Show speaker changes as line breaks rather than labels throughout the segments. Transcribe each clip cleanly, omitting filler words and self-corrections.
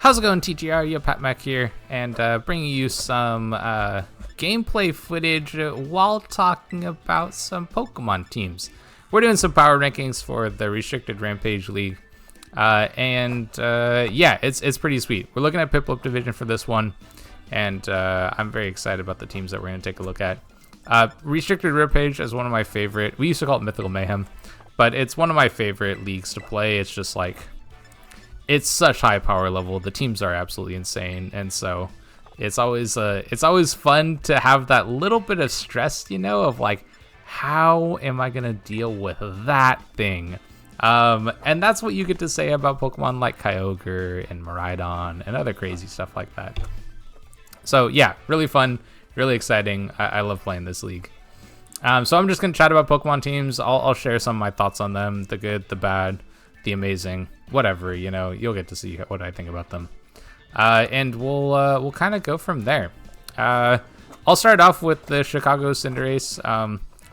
How's it going, TGR? Yo, Pat Mac here, and bringing you some gameplay footage while talking about some Pokemon teams. We're doing some power rankings for the Restricted Rampage League, yeah, it's pretty sweet. We're looking at Piplup Division for this one, and I'm very excited about the teams that we're going to take a look at. Restricted Rampage is one of my favorite. We used to call it Mythical Mayhem, but it's one of my favorite leagues to play. It's just like, it's such high power level. The teams are absolutely insane, and so it's always fun to have that little bit of stress, you know, of like, how am I gonna deal with that thing? And that's what you get to say about Pokemon like Kyogre and Miraidon and other crazy stuff like that. So yeah, really fun, really exciting. I love playing this league. So I'm just gonna chat about Pokemon teams. I'll share some of my thoughts on them, the good, the bad, the amazing, whatever, you know, you'll get to see what I think about them. And we'll kind of go from there. I'll start off with the Chicago Cinderace.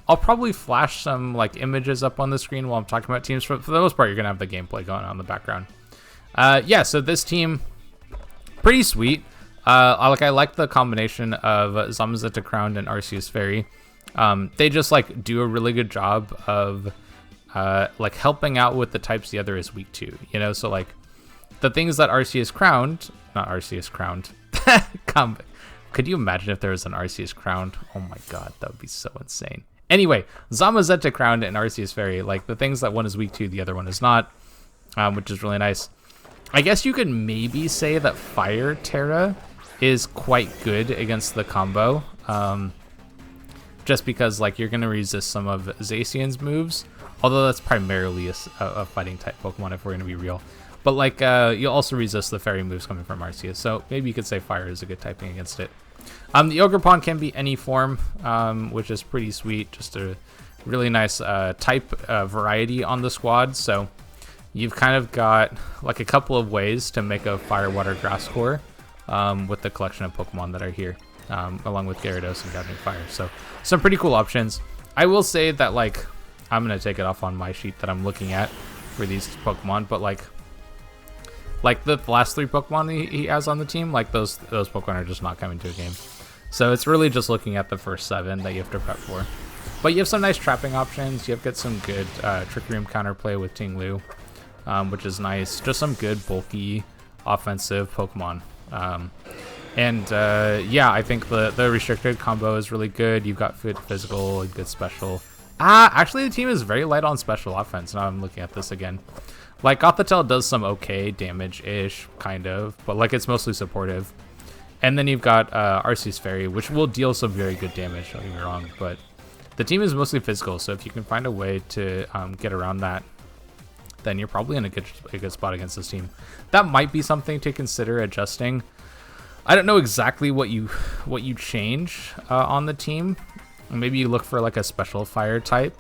I'll probably flash some like images up on the screen while I'm talking about teams. For the most part, you're gonna have the gameplay going on in the background. Yeah, so this team, pretty sweet. I like the combination of Zamazenta Crowned and Arceus Fairy. They just like do a really good job of like helping out with the types the other is weak to, you know. So like the things that Arceus Crowned, not Arceus Crowned. Could you imagine if there was an Arceus Crowned? Oh my god, that would be so insane. Anyway, Zamazenta Crowned and Arceus Fairy, like the things that one is weak to, the other one is not, which is really nice. I guess you could maybe say that Fire Terra is quite good against the combo, just because like you're gonna resist some of Zacian's moves, although that's primarily a fighting type Pokemon if we're gonna be real. But like you'll also resist the fairy moves coming from Arceus, so maybe you could say Fire is a good typing against it. The Ogerpon can be any form, which is pretty sweet. Just a really nice type variety on the squad. So you've kind of got like a couple of ways to make a Fire, Water, Grass core with the collection of Pokemon that are here, along with Gyarados and Gathering Fire. So some pretty cool options. I will say that like I'm gonna take it off on my sheet that I'm looking at for these Pokemon, but like the last three Pokemon he has on the team, like those Pokemon are just not coming to a game. So it's really just looking at the first 7 that you have to prep for. But you have some nice trapping options. You have got some good Trick Room counterplay with Ting-Lu, which is nice. Just some good bulky offensive Pokemon. Yeah, I think the restricted combo is really good. You've got good physical and good special. Actually the team is very light on special offense. Now I'm looking at this again. Like Gothitelle does some okay damage-ish, kind of, but like it's mostly supportive. And then you've got Arceus Fairy, which will deal some very good damage, don't get me wrong, but the team is mostly physical, so if you can find a way to get around that, then you're probably in a good spot against this team. That might be something to consider adjusting. I don't know exactly what you change on the team. Maybe you look for like a special fire type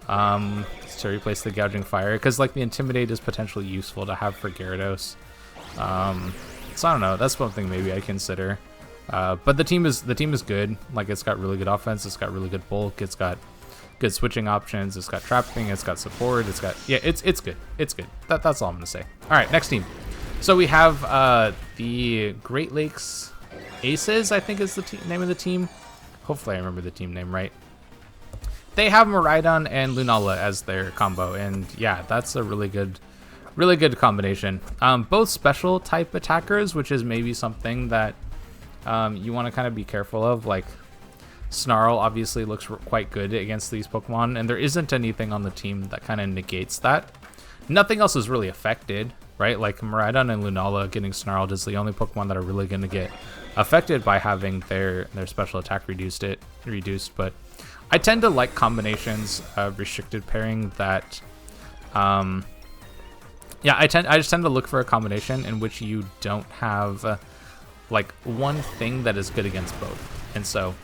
to replace the Gouging Fire, because like the Intimidate is potentially useful to have for Gyarados. So I don't know, that's something maybe I consider. But the team is good. Like it's got really good offense, it's got really good bulk, it's got good switching options, it's got trapping, it's got support, it's got it's good. It's good. That's all I'm gonna say. Alright, next team. So we have the Great Lakes Aces, I think is the name of the team. Hopefully I remember the team name right. They have Miraidon and Lunala as their combo, and yeah, that's a really good combination. Both special type attackers, which is maybe something that you want to kind of be careful of. Like Snarl obviously looks quite good against these Pokemon, and there isn't anything on the team that kind of negates that. Nothing else is really affected, right? Like Miraidon and Lunala getting Snarled is the only Pokemon that are really going to get affected by having their special attack reduced. But I tend to like combinations of restricted pairing that yeah, I just tend to look for a combination in which you don't have like one thing that is good against both. And so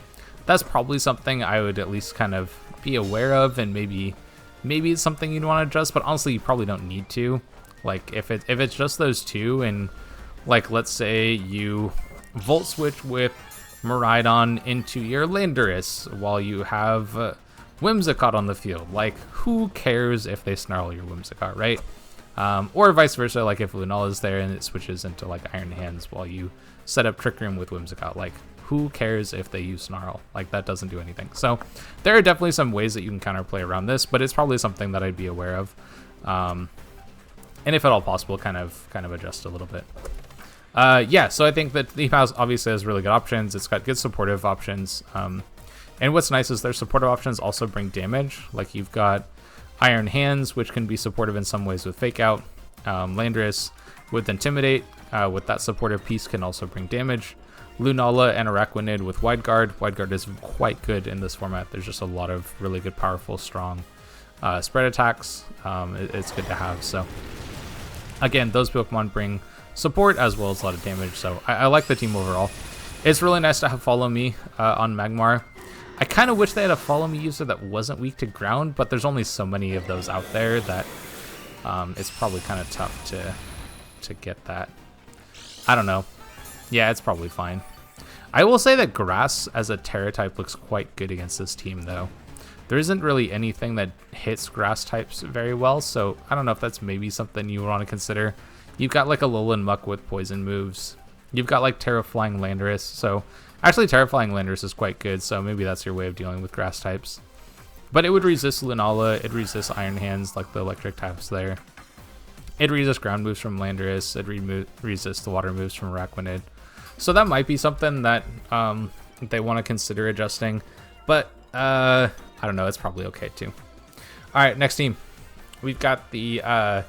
that's probably something I would at least kind of be aware of, and maybe it's something you'd want to adjust, but honestly you probably don't need to. Like if it's just those two, and like let's say you Volt Switch with Miraidon into your Landorus while you have Whimsicott on the field. Like, who cares if they Snarl your Whimsicott, right? Or vice versa, like if Lunala is there and it switches into like Iron Hands while you set up Trick Room with Whimsicott. Like, who cares if they use Snarl? Like, that doesn't do anything. So there are definitely some ways that you can counterplay around this, but it's probably something that I'd be aware of. And if at all possible, kind of adjust a little bit. Yeah, so I think that the house obviously has really good options. It's got good supportive options. And what's nice is their supportive options also bring damage. Like, you've got Iron Hands, which can be supportive in some ways with Fake Out. Landorus with Intimidate, with that supportive piece, can also bring damage. Lunala and Araquanid with Wide Guard. Wide Guard is quite good in this format. There's just a lot of really good, powerful, strong spread attacks. It's good to have. So again, those Pokemon bring support as well as a lot of damage. So I like the team overall. It's really nice to have Follow Me on Magmar. I kind of wish they had a Follow Me user that wasn't weak to ground, but there's only so many of those out there that it's probably kind of tough to get that. I don't know. Yeah, it's probably fine. I will say that Grass as a Terra type looks quite good against this team, though. There isn't really anything that hits Grass types very well, so I don't know if that's maybe something you want to consider. You've got like a Alolan Muck with poison moves. You've got like Terraflying Landorus, so actually Terraflying Landorus is quite good, so maybe that's your way of dealing with Grass types. But it would resist Lunala, it'd resist Iron Hands, like the electric types there. It'd resist ground moves from Landorus, it'd resist the water moves from Araquanid. So that might be something that they want to consider adjusting, but I don't know, it's probably okay too. All right, next team. We've got the, I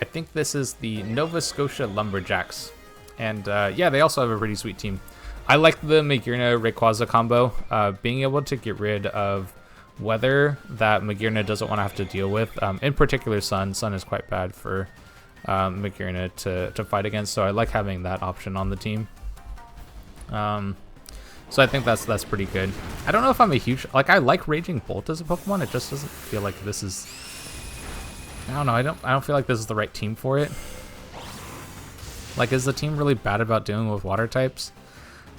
think this is the Nova Scotia Lumberjacks. And yeah, they also have a pretty sweet team. I like the Magearna Rayquaza combo. Being able to get rid of weather that Magearna doesn't want to have to deal with. In particular, Sun. Sun is quite bad for Magearna to fight against, so I like having that option on the team. So I think that's pretty good. I don't know if I'm a huge, like, I like Raging Bolt as a Pokemon. It just doesn't feel like this is, I don't know, I don't feel like this is the right team for it. Like, is the team really bad about dealing with water types?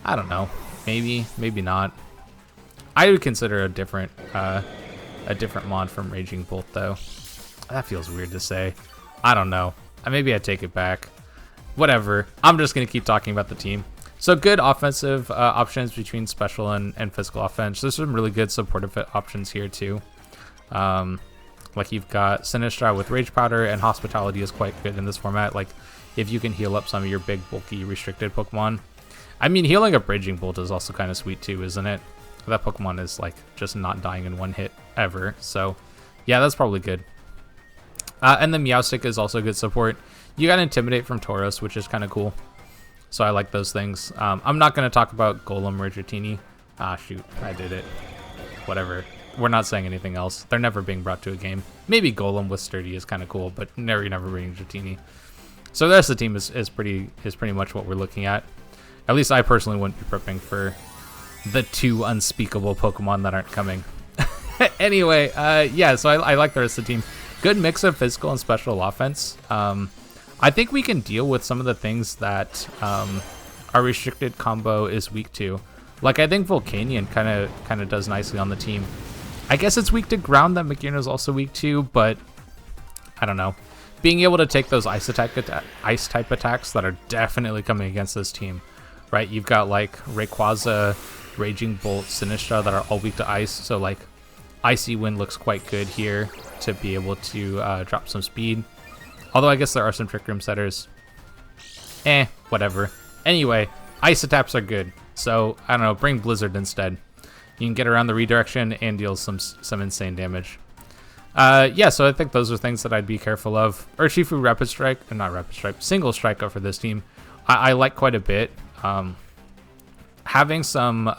I don't know. Maybe not. I would consider a different mod from Raging Bolt, though. That feels weird to say. I don't know. Maybe I take it back. Whatever. I'm just gonna keep talking about the team. So good offensive options between special and physical offense. There's some really good supportive options here too. Like, you've got Sinistra with Rage Powder, and Hospitality is quite good in this format. Like, if you can heal up some of your big, bulky, restricted Pokemon. I mean, healing up Raging Bolt is also kind of sweet too, isn't it? That Pokemon is like just not dying in one hit ever. So yeah, that's probably good. And the Meowstic is also good support. You got Intimidate from Tauros, which is kind of cool. So I like those things. I'm not going to talk about Golem or Dratini. Ah, shoot, I did it. Whatever. We're not saying anything else. They're never being brought to a game. Maybe Golem with Sturdy is kind of cool, but never bringing Dratini. So the rest of the team is pretty much what we're looking at. At least I personally wouldn't be prepping for the 2 unspeakable Pokemon that aren't coming. Anyway, yeah, so I like the rest of the team. Good mix of physical and special offense. I think we can deal with some of the things that our restricted combo is weak to. Like, I think Volcanion kind of does nicely on the team. I guess it's weak to ground that Magearna is also weak to, but I don't know. Being able to take those ice type attacks that are definitely coming against this team, right? You've got like Rayquaza, Raging Bolt, Sinistra that are all weak to ice, so like Icy Wind looks quite good here to be able to drop some speed. Although I guess there are some Trick Room setters. Whatever. Anyway, ice attacks are good, so I don't know, bring Blizzard instead. You can get around the redirection and deal some insane damage. Yeah, so I think those are things that I'd be careful of. Urshifu Rapid Strike, or not Rapid Strike, Single Strike for this team, I like quite a bit. Having some,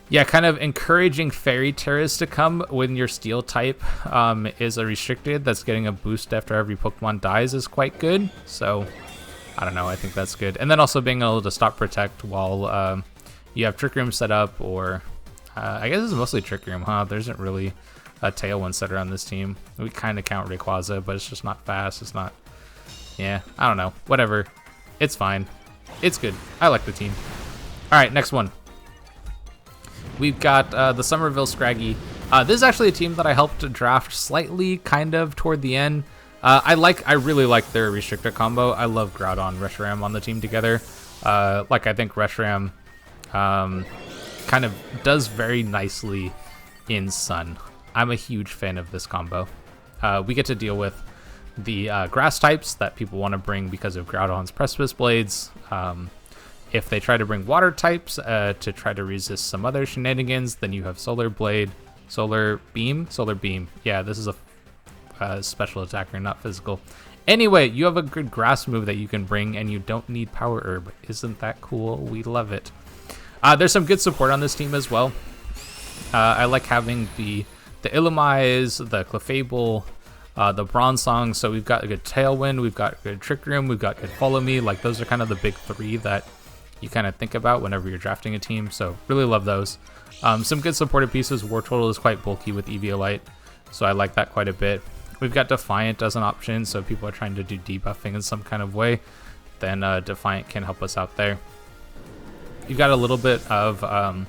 yeah, kind of encouraging Fairy Terras to come when your Steel type is a restricted that's getting a boost after every Pokemon dies is quite good. So, I don't know, I think that's good. And then also being able to stop Protect while you have Trick Room set up, or I guess it's mostly Trick Room, huh? There isn't really a Tailwind setter on this team. We kind of count Rayquaza, but it's just not fast. It's not, yeah, I don't know. Whatever. It's fine. It's good. I like the team. All right, next one. We've got the Somerville Scraggy. This is actually a team that I helped draft slightly, kind of, toward the end. I really like their restrictor combo. I love Groudon, Reshiram on the team together. I think Reshiram kind of does very nicely in Sun. I'm a huge fan of this combo. We get to deal with the grass types that people want to bring because of Groudon's Precipice Blades. If they try to bring water types to try to resist some other shenanigans, then you have Solar Blade, Solar Beam. Yeah, this is a special attacker, not physical. Anyway, you have a good grass move that you can bring, and you don't need Power Herb. Isn't that cool? We love it. There's some good support on this team as well. I like having the Illumise, the Clefable, the Bronze Song. So we've got a good Tailwind, we've got good Trick Room, we've got good Follow Me. Like, those are kind of the big three that you kind of think about whenever you're drafting a team. So really love those. Some good supported pieces. War Turtle is quite bulky with Eviolite, so I like that quite a bit. We've got Defiant as an option, so if people are trying to do debuffing in some kind of way, then Defiant can help us out there. You've got a little bit of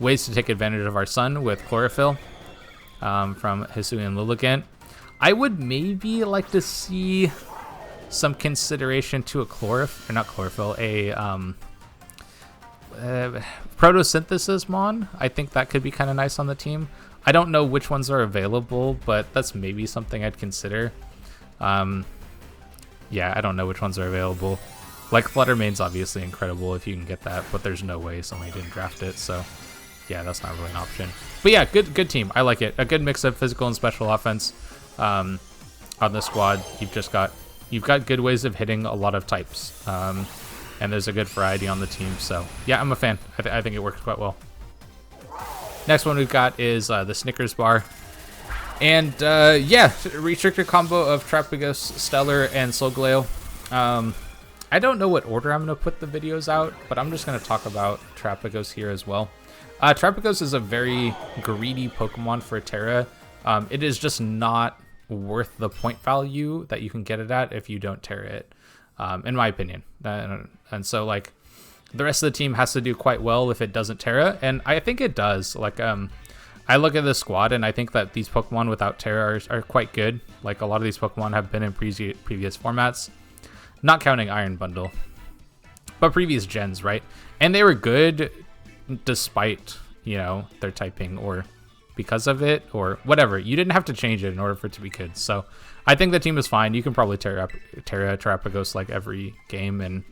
ways to take advantage of our Sun with Chlorophyll from Hisuian Lilligant. I would maybe like to see some consideration to a Photosynthesis Mon. I think that could be kind of nice on the team. I don't know which ones are available, but that's maybe something I'd consider. Yeah, I don't know which ones are available. Like, Fluttermane's obviously incredible if you can get that, but there's no way somebody didn't draft it, so yeah, that's not really an option. But yeah, good team. I like it. A good mix of physical and special offense on the squad. You've got good ways of hitting a lot of types, and there's a good variety on the team. So yeah, I'm a fan. I think it works quite well. Next one we've got is the Snickers bar. And yeah, restrictor combo of Trapagos, Stellar, and Solgaleo. I don't know what order I'm going to put the videos out, but I'm just going to talk about Trapagos here as well. Trapagos is a very greedy Pokemon for Terra. It is just not worth the point value that you can get it at if you don't Terra it, in my opinion. And so, like, the rest of the team has to do quite well if it doesn't Terra, and I think it does. Like, I look at the squad, and I think that these Pokemon without Terra are quite good. Like, a lot of these Pokemon have been in previous formats, not counting Iron Bundle, but previous gens, right? And they were good despite, you know, their typing or because of it or whatever. You didn't have to change it in order for it to be good. So I think the team is fine. You can probably Terra Terapagos like every game and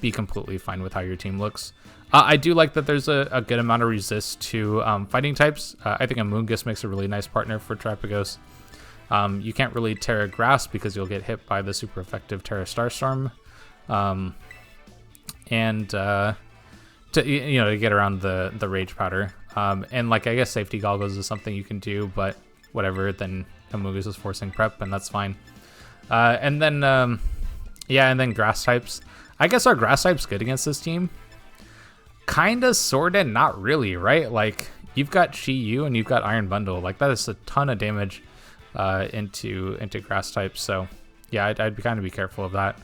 be completely fine with how your team looks. I do like that there's a good amount of resist to fighting types. I think Amoonguss makes a really nice partner for Terapagos. You can't really Terra Grass because you'll get hit by the super effective Terra Starstorm. To get around the Rage Powder. And like, I guess Safety Goggles is something you can do, but whatever, then Amoonguss is forcing prep, and that's fine. And then Grass types. I guess our Grass type's good against this team. Kinda, sorta, not really, right? Like, you've got Chi-Yu and you've got Iron Bundle. Like, that is a ton of damage into Grass types, so yeah, I'd kind of be careful of that.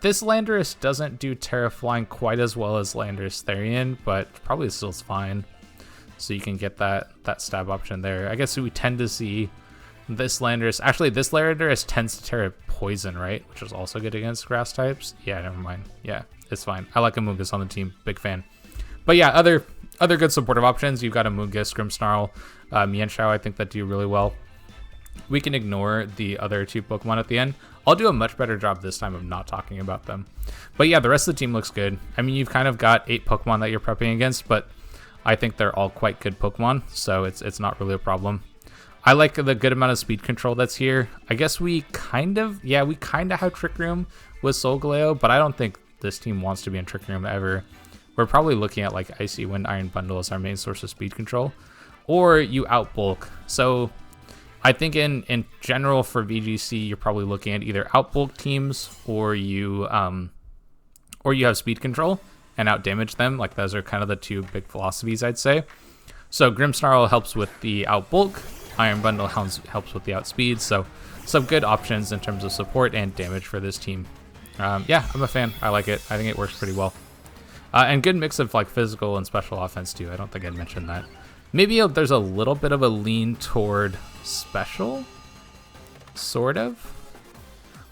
This Landorus doesn't do Terra Flying quite as well as Landorus Therian, but probably still is fine. So you can get that stab option there. I guess we tend to see this Landorus. Actually, this Landorus tends to Terra Poison, right? Which is also good against Grass types. Yeah, never mind. Yeah, it's fine. I like Amoonguss on the team. Big fan. But yeah, other good supportive options. You've got Amoonguss, Grimmsnarl, Mienshao, I think that do really well. We can ignore the other two Pokemon at the end. I'll do a much better job this time of not talking about them. But yeah, the rest of the team looks good. I mean, you've kind of got 8 Pokemon that you're prepping against, but I think they're all quite good Pokemon, so it's not really a problem. I like the good amount of speed control that's here. I guess we kind of have Trick Room with Solgaleo, but I don't think this team wants to be in Trick Room ever. We're probably looking at like Icy Wind, Iron Bundle as our main source of speed control, or you outbulk. So I think in general for VGC, you're probably looking at either outbulk teams or you have speed control and outdamage them. Like, those are kind of the two big philosophies, I'd say. So Grimmsnarl helps with the outbulk, Iron Bundle helps with the outspeed. So some good options in terms of support and damage for this team. Yeah, I'm a fan. I like it. I think it works pretty well. And good mix of like physical and special offense too. I don't think I'd mentioned that. Maybe there's a little bit of a lean toward special, sort of.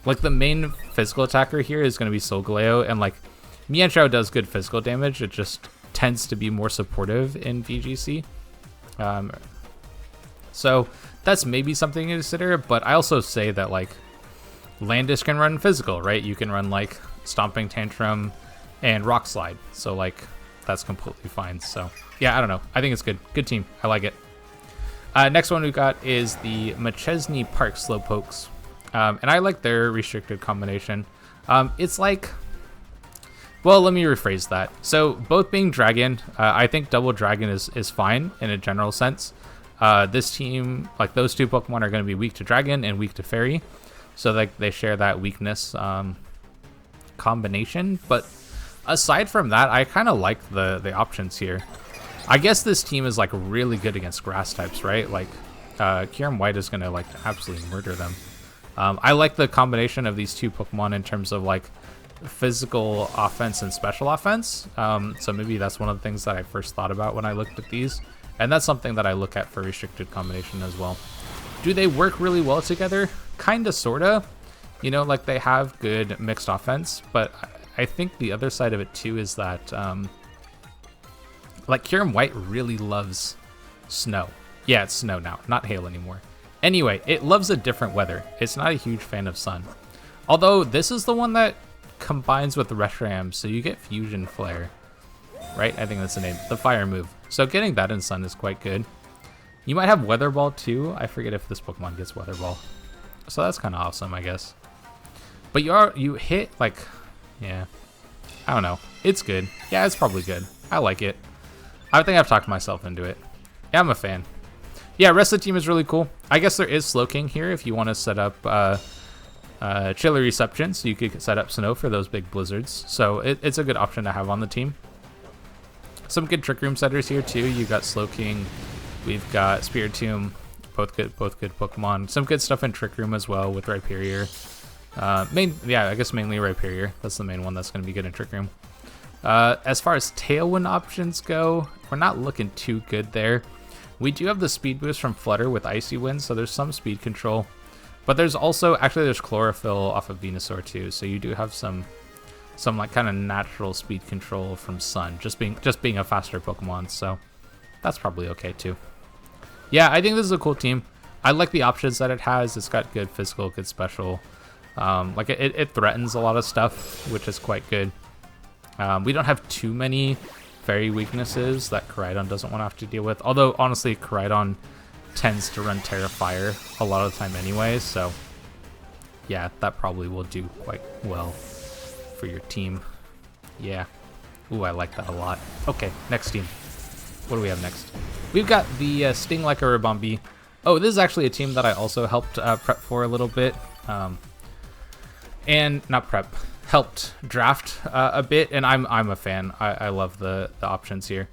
Like the main physical attacker here is going to be Solgaleo, and like Mienshao does good physical damage. It just tends to be more supportive in VGC. So that's maybe something to consider, but I also say that like Landis can run physical, right? You can run like Stomping Tantrum and Rock Slide. So like that's completely fine. So yeah, I don't know. I think it's good. Good team. I like it. Next one we got is the Machesney Park Slowpokes. And I like their restricted combination. It's like, well, let me rephrase that. So both being dragon, I think double dragon is fine in a general sense. This team, like those two Pokemon are going to be weak to dragon and weak to fairy. So like they share that weakness combination. But aside from that, I kind of like the options here. I guess this team is like really good against grass types, right? Like Kyurem White is going to like absolutely murder them. I like the combination of these two Pokemon in terms of like physical offense and special offense. So maybe that's one of the things that I first thought about when I looked at these. And that's something that I look at for restricted combination as well. Do they work really well together? Kinda, sorta. You know, like they have good mixed offense, but I think the other side of it too is that like Kyurem White really loves snow. Yeah, it's snow now, not hail anymore. Anyway, it loves a different weather. It's not a huge fan of sun. Although this is the one that combines with Reshiram, so you get Fusion Flare. Right? I think that's the name. The fire move. So getting that in sun is quite good. You might have Weather Ball too. I forget if this Pokemon gets Weather Ball. So that's kind of awesome, I guess. But you hit like, yeah, I don't know. It's good. Yeah, it's probably good. I like it. I think I've talked myself into it. Yeah, I'm a fan. Yeah, rest of the team is really cool. I guess there is Slowking here if you want to set up Chilly Reception, so you could set up Snow for those big blizzards. So it's a good option to have on the team. Some good Trick Room setters here too. You got Slowking, we've got Spiritomb, both good Pokemon. Some good stuff in Trick Room as well with Rhyperior. I guess mainly Rhyperior. That's the main one that's going to be good in Trick Room. As far as Tailwind options go, we're not looking too good there. We do have the speed boost from Flutter with Icy Wind, so there's some speed control. But there's also, actually there's Chlorophyll off of Venusaur too, so you do have some like kind of natural speed control from Sun, just being a faster Pokemon, so that's probably okay too. Yeah, I think this is a cool team. I like the options that it has. It's got good physical, good special. Like it threatens a lot of stuff, which is quite good. We don't have too many fairy weaknesses that Koraidon doesn't want to have to deal with. Although, honestly, Koraidon tends to run Terra Fire a lot of the time anyway, so yeah, that probably will do quite well for your team. Yeah. Ooh, I like that a lot. Okay, next team. What do we have next? We've got the Sting Like a Ribombee. Oh, this is actually a team that I also helped prep for a little bit. And not prep. Helped draft a bit, and I'm a fan. I love the options here.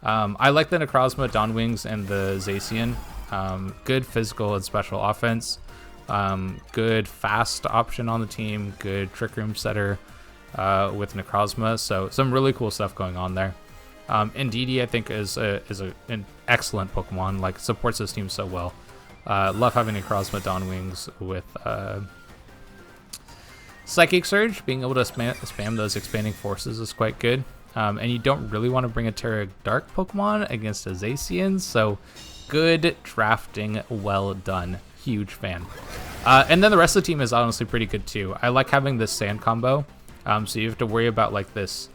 I like the Necrozma, Dawnwings, and the Zacian. Good physical and special offense. Good fast option on the team. Good Trick Room setter with Necrozma. So some really cool stuff going on there. Indeedee, I think, is an excellent Pokemon. Like, supports this team so well. Love having Necrozma, Dawnwings with Psychic Surge. Being able to spam those expanding forces is quite good. And you don't really want to bring a Terra Dark Pokemon against a Zacian, so good drafting, well done. Huge fan. And then the rest of the team is honestly pretty good too. I like having this Sand combo, so you have to worry about like this,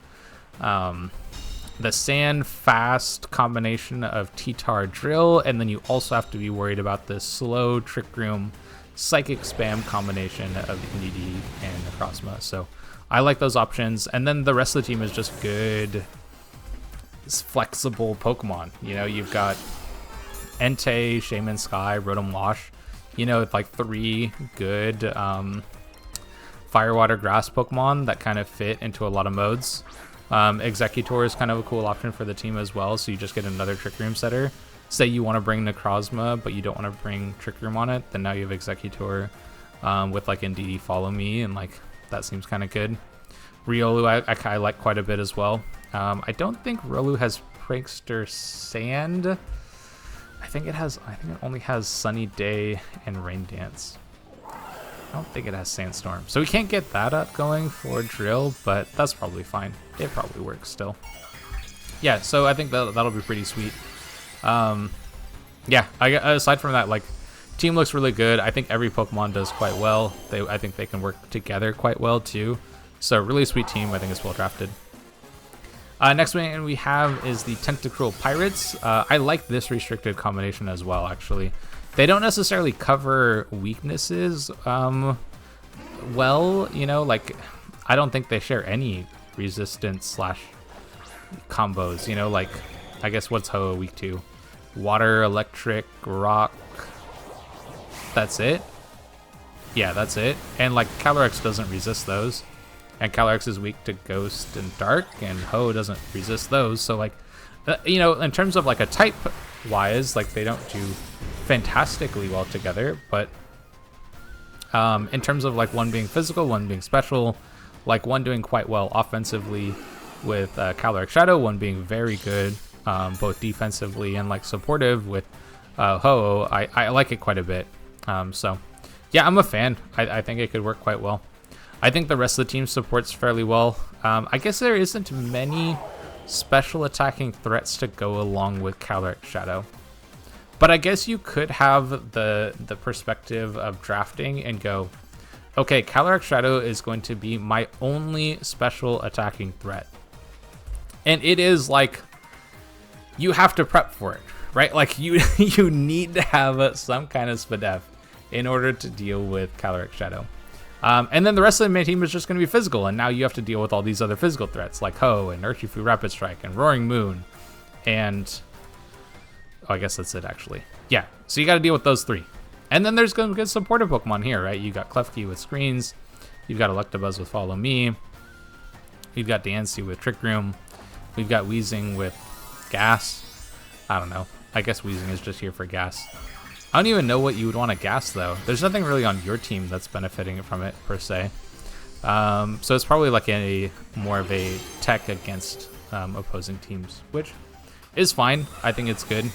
the Sand Fast combination of T-Tar Drill, and then you also have to be worried about this slow Trick Room Psychic Spam combination of Indeedee and Necrozma. So I like those options. And then the rest of the team is just good, flexible Pokemon. You know, you've got Entei, Shaman Sky, Rotom Wash. You know, it's like 3 good Fire, Water, Grass Pokemon that kind of fit into a lot of modes. Executor is kind of a cool option for the team as well, so you just get another Trick Room setter. Say you want to bring Necrozma, but you don't want to bring Trick Room on it, then now you have Executor with like Indeedee Follow Me, and like that seems kind of good. Riolu I like quite a bit as well. I don't think Riolu has Prankster Sand. I think it only has Sunny Day and Rain Dance. I don't think it has Sandstorm. So we can't get that up going for Drill, but that's probably fine. It probably works still. Yeah, so I think that'll be pretty sweet. Yeah, aside from that, like, team looks really good. I think every Pokemon does quite well. I think they can work together quite well too. So really sweet team. I think it's well drafted. Next one we have is the Tentacruel Pirates. I like this restricted combination as well, actually. They don't necessarily cover weaknesses well, you know, like, I don't think they share any resistance slash combos, you know, like, I guess what's Ho-Oh weak to? Water, electric, rock. That's it? Yeah, that's it. And like Calyrex doesn't resist those. And Calyrex is weak to Ghost and Dark, and Ho doesn't resist those. So like, you know, in terms of like a type wise, like they don't do fantastically well together, but in terms of like one being physical, one being special, like one doing quite well offensively with Calyrex Shadow, one being very good both defensively and like supportive with Ho-Oh, I like it quite a bit. So yeah, I'm a fan. I think it could work quite well. I think the rest of the team supports fairly well. I guess there isn't many special attacking threats to go along with Calyrex Shadow. But I guess you could have the perspective of drafting and go, okay, Calyrex Shadow is going to be my only special attacking threat. And it is like, you have to prep for it, right? Like you need to have some kind of SPDEF in order to deal with Calyrex Shadow. And then the rest of the main team is just going to be physical, and now you have to deal with all these other physical threats like Ho and Urshifu Rapid Strike and Roaring Moon, and oh, I guess that's it actually. Yeah, so you got to deal with those three. And then there's some good supportive Pokemon here, right? You got Klefki with Screens, you've got Electabuzz with Follow Me, you've got Diancie with Trick Room, we've got Weezing with Gas. I don't know. I guess Weezing is just here for gas. I don't even know what you would want to gas though. There's nothing really on your team that's benefiting from it per se. So it's probably like more of a tech against opposing teams, which is fine. I think it's good.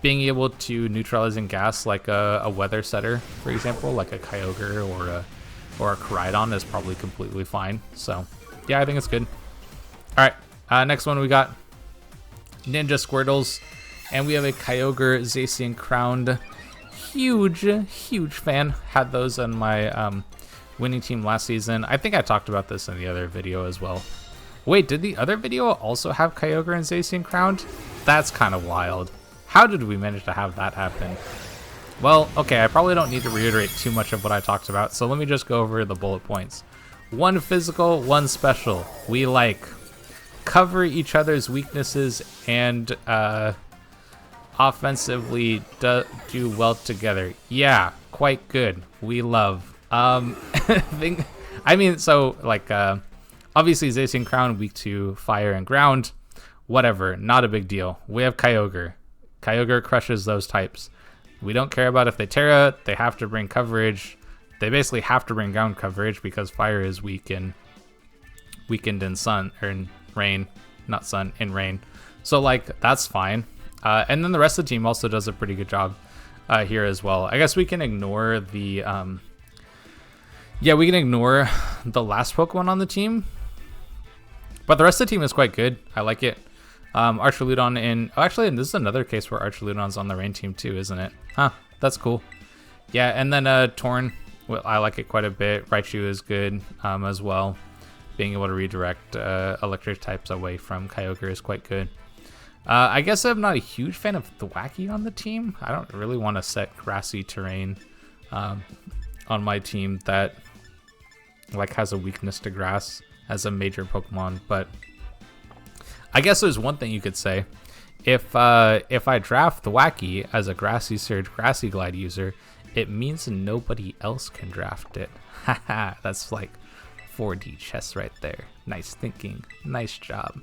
Being able to neutralizing gas like a weather setter, for example, like a Kyogre or a Koraidon is probably completely fine. So yeah, I think it's good. All right, next one we got Ninja Squirtles. And we have a Kyogre Zacian Crowned. Huge fan. Had those on my winning team last season. I think I talked about this in the other video as well. Wait, did the other video also have Kyogre and Zacian Crowned? That's kind of wild. How did we manage to have that happen? Well, okay, I probably don't need to reiterate too much of what I talked about, so let me just go over the bullet points. One physical, one special. We like cover each other's weaknesses and offensively do well together. Yeah, quite good. We love. I mean, so like obviously Zacian Crown weak to fire and ground. Whatever, not a big deal. We have Kyogre. Kyogre crushes those types. We don't care about if they Terra. They have to bring coverage. They basically have to bring ground coverage because fire is weakened in sun or in rain, not sun, in rain. So like that's fine. And then the rest of the team also does a pretty good job here as well. I guess we can ignore the the last Pokemon on the team, but the rest of the team is quite good. I like it. Archaludon and this is another case where Archaludon's on the rain team too, isn't it? Huh, that's cool. Yeah, and then Torn, well, I like it quite a bit. Raichu is good as well. Being able to redirect electric types away from Kyogre is quite good. I guess I'm not a huge fan of Thwackey on the team. I don't really want to set grassy terrain on my team that like has a weakness to grass as a major Pokemon. But I guess there's one thing you could say. If I draft Thwackey as a Grassy Surge, Grassy Glide user, it means nobody else can draft it. Haha, that's like 4D chess right there. Nice thinking. Nice job.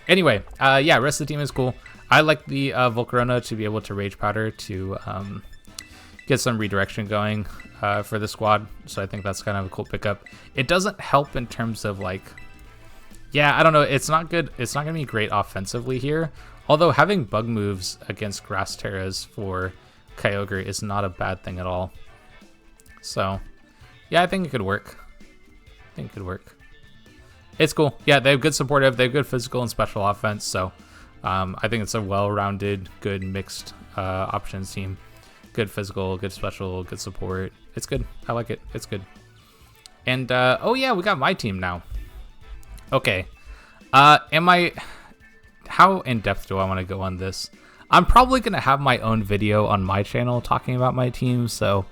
Anyway, yeah, rest of the team is cool. I like the Volcarona to be able to Rage Powder to get some redirection going for the squad. So I think that's kind of a cool pickup. It doesn't help in terms of like, yeah, I don't know. It's not good. It's not going to be great offensively here. Although having bug moves against Grass Terras for Kyogre is not a bad thing at all. So, yeah, I think it could work. It's cool. Yeah, they have good supportive, they have good physical and special offense. So, I think it's a well-rounded, good mixed options team. Good physical, good special, good support. It's good. I like it. It's good. And oh yeah, we got my team now. Okay. How in depth do I want to go on this? I'm probably gonna have my own video on my channel talking about my team, so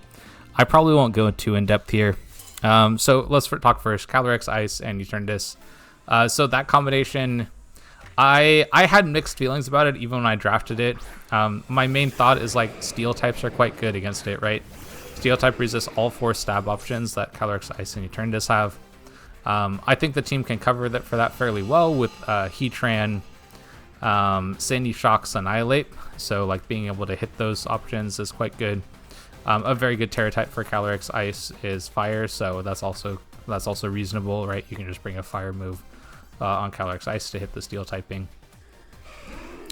I probably won't go too in depth here. So let's talk first. Calyrex, Ice, and Eternatus. So that combination, I had mixed feelings about it even when I drafted it. My main thought is like steel types are quite good against it, right? Steel type resists all 4 stab options that Calyrex, Ice, and Eternatus have. I think the team can cover that for that fairly well with Heatran, Sandy Shocks, Annihilate. So like being able to hit those options is quite good. A very good Terra type for Calyrex Ice is Fire, so that's also reasonable, right? You can just bring a Fire move on Calyrex Ice to hit the Steel typing.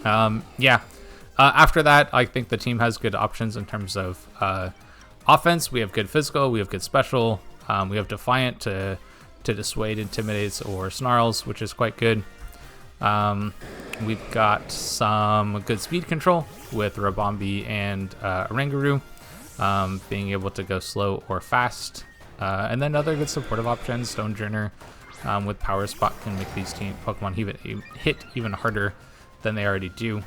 After that, I think the team has good options in terms of offense. We have good physical, we have good special, we have Defiant to dissuade Intimidates or Snarls, which is quite good. We've got some good speed control with Rabombi and Oranguru, being able to go slow or fast. And then other good supportive options, Stonejourner with Power Spot can make these Pokemon hit even harder than they already do.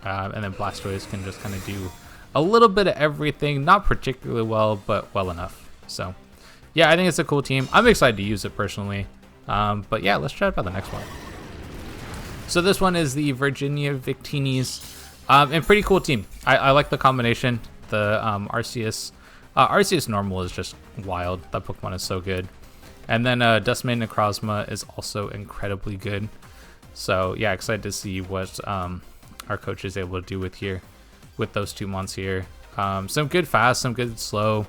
And then Blastoise can just kind of do a little bit of everything, not particularly well, but well enough. So yeah, I think it's a cool team. I'm excited to use it personally. But yeah, let's chat about the next one. So this one is the Virginia Victinis. And pretty cool team. I like the combination. The Arceus normal is just wild. That Pokemon is so good. And then Duskmane Necrozma is also incredibly good. So yeah, excited to see what our coach is able to do with those 2 months here. Some good fast, some good slow.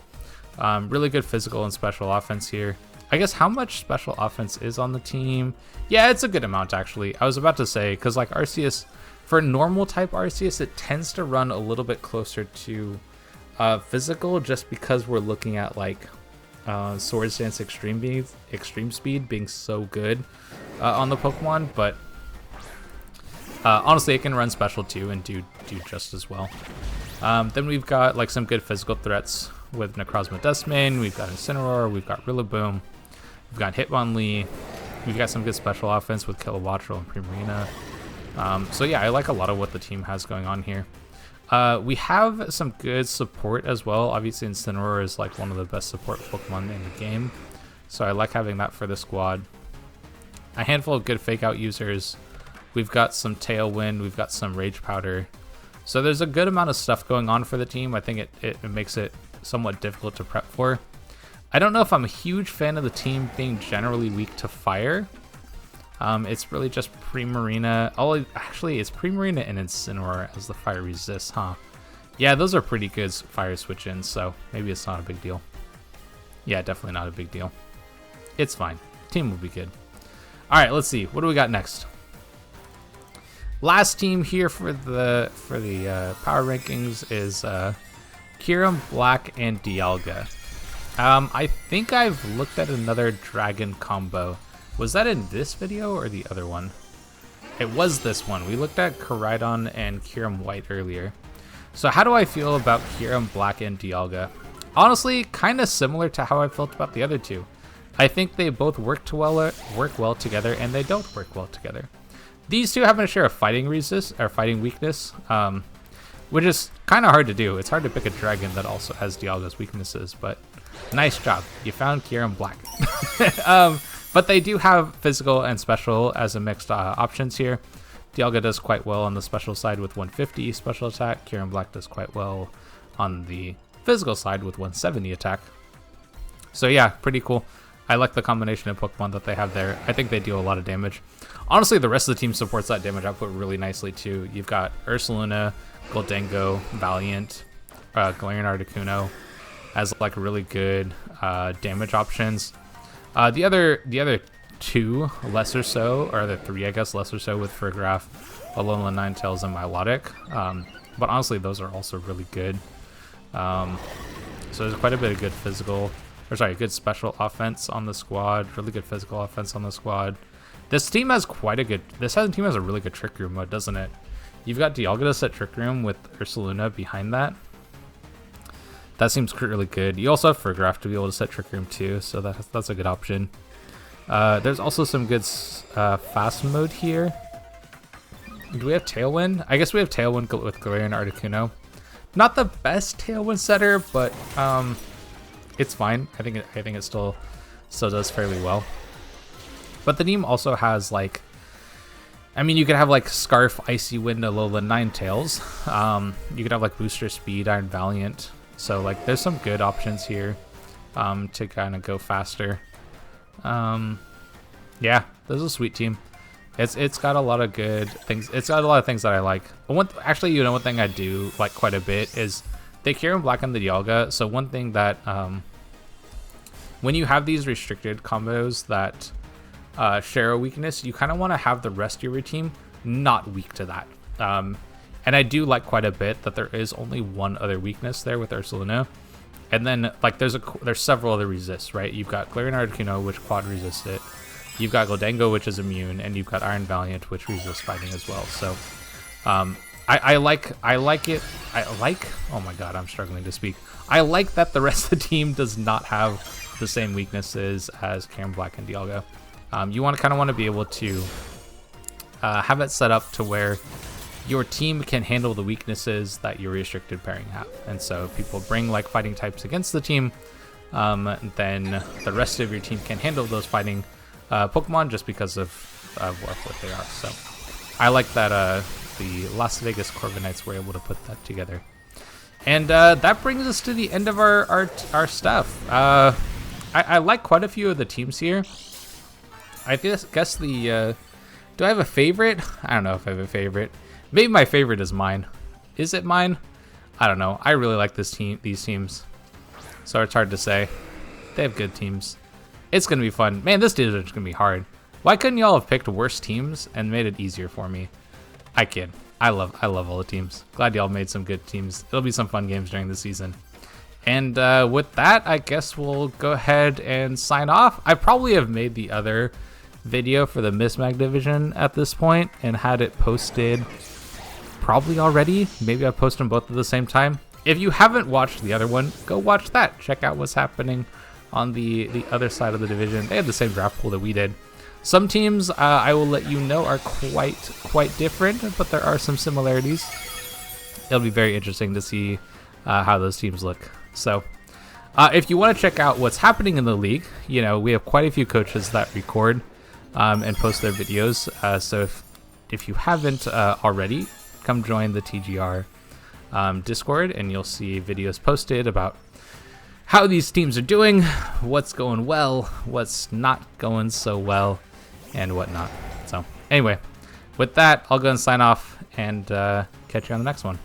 Really good physical and special offense here. I guess how much special offense is on the team? Yeah, it's a good amount actually. I was about to say, because like Arceus, for normal type Arceus, it tends to run a little bit closer to physical, just because we're looking at like Swords Dance Extreme Speed being so good on the Pokemon, but honestly, it can run special too and do just as well. Then we've got like some good physical threats with Necrozma Duskmane. We've got Incineroar, we've got Rillaboom, we've got Hitmonlee, we've got some good special offense with Kilowattrel and Primarina. So yeah, I like a lot of what the team has going on here. We have some good support as well. Obviously Incineroar is like one of the best support Pokemon in the game, so I like having that for the squad. A handful of good fake out users. We've got some Tailwind, we've got some Rage Powder. So there's a good amount of stuff going on for the team. I think it makes it somewhat difficult to prep for. I don't know if I'm a huge fan of the team being generally weak to fire. It's really just Primarina. Actually, it's Primarina and Incineroar as the fire resists, huh? Yeah, those are pretty good fire switch-ins, so maybe it's not a big deal. Yeah, definitely not a big deal. It's fine. Team will be good. All right, let's see. What do we got next? Last team here for the power rankings is Kyurem, Black, and Dialga. I think I've looked at another dragon combo. Was that in this video or the other one? It was this one. We looked at Koraidon and Kyurem White earlier. So how do I feel about Kyurem, Black, and Dialga? Honestly, kind of similar to how I felt about the other two. I think they both work well together, and they don't work well together. These two happen to share a fighting weakness, which is kind of hard to do. It's hard to pick a dragon that also has Dialga's weaknesses, but nice job. You found Kyurem Black. But they do have physical and special as a mixed options here. Dialga does quite well on the special side with 150 special attack. Kyurem Black does quite well on the physical side with 170 attack. So yeah, pretty cool. I like the combination of Pokemon that they have there. I think they deal a lot of damage. Honestly, the rest of the team supports that damage output really nicely too. You've got Ursaluna, Goldengo, Valiant, Galarian Articuno as like really good damage options. The other two less or so, or the three I guess less or so with Fergraph, Alolan Ninetales, and Milotic. But honestly, those are also really good. So there's quite a bit of good physical, or sorry, good special offense on the squad. Really good physical offense on the squad. This team has team has a really good Trick Room mode, doesn't it? You've got Dialga to set Trick Room with Ursaluna behind that. That seems really good. You also have Fergraph to be able to set Trick Room too, so that's a good option. There's also some good fast mode here. Do we have Tailwind? I guess we have Tailwind with Galarian Articuno. Not the best Tailwind setter, but it's fine. I think it still does fairly well. But the team also has like, I mean, you could have like Scarf, Icy Wind, Alola, Ninetales. You could have like Booster Speed, Iron Valiant. So like, there's some good options here to kind of go faster. Yeah, this is a sweet team. It's got a lot of good things. It's got a lot of things that I like. Actually, you know, one thing I do like quite a bit is they Kyurem Black on the Dialga. So one thing that when you have these restricted combos that share a weakness, you kind of want to have the rest of your team not weak to that. And I do like quite a bit that there is only one other weakness there with Ursaluna. And then like there's several other resists, right? You've got Galarian Articuno, which quad resists it. You've got Goldango, which is immune, and you've got Iron Valiant, which resists fighting as well. So I like it. Oh my god, I'm struggling to speak. I like that the rest of the team does not have the same weaknesses as Kyurem Black and Dialga. You kind of want to be able to have it set up to where your team can handle the weaknesses that your restricted pairing have. And so if people bring like fighting types against the team, then the rest of your team can handle those fighting Pokemon just because of what they are. So I like that the Las Vegas Corviknights were able to put that together. And that brings us to the end of our stuff. I like quite a few of the teams here. I guess the do I have a favorite? I don't know if I have a favorite. Maybe my favorite is mine. Is it mine? I don't know. I really like these teams. So it's hard to say. They have good teams. It's gonna be fun. Man, this division's gonna be hard. Why couldn't y'all have picked worse teams and made it easier for me? I kid. I love all the teams. Glad y'all made some good teams. It'll be some fun games during the season. And with that, I guess we'll go ahead and sign off. I probably have made the other video for the Mismag division at this point and had it posted probably already. Maybe I post them both at the same time. If you haven't watched the other one, go watch that. Check out what's happening on the other side of the division. They have the same draft pool that we did. Some teams, I will let you know, are quite different, but there are some similarities. It'll be very interesting to see how those teams look. So if you want to check out what's happening in the league, you know, we have quite a few coaches that record and post their videos. So if you haven't already, come join the TGR Discord, and you'll see videos posted about how these teams are doing, what's going well, what's not going so well, and whatnot. So anyway, with that, I'll go and sign off and catch you on the next one.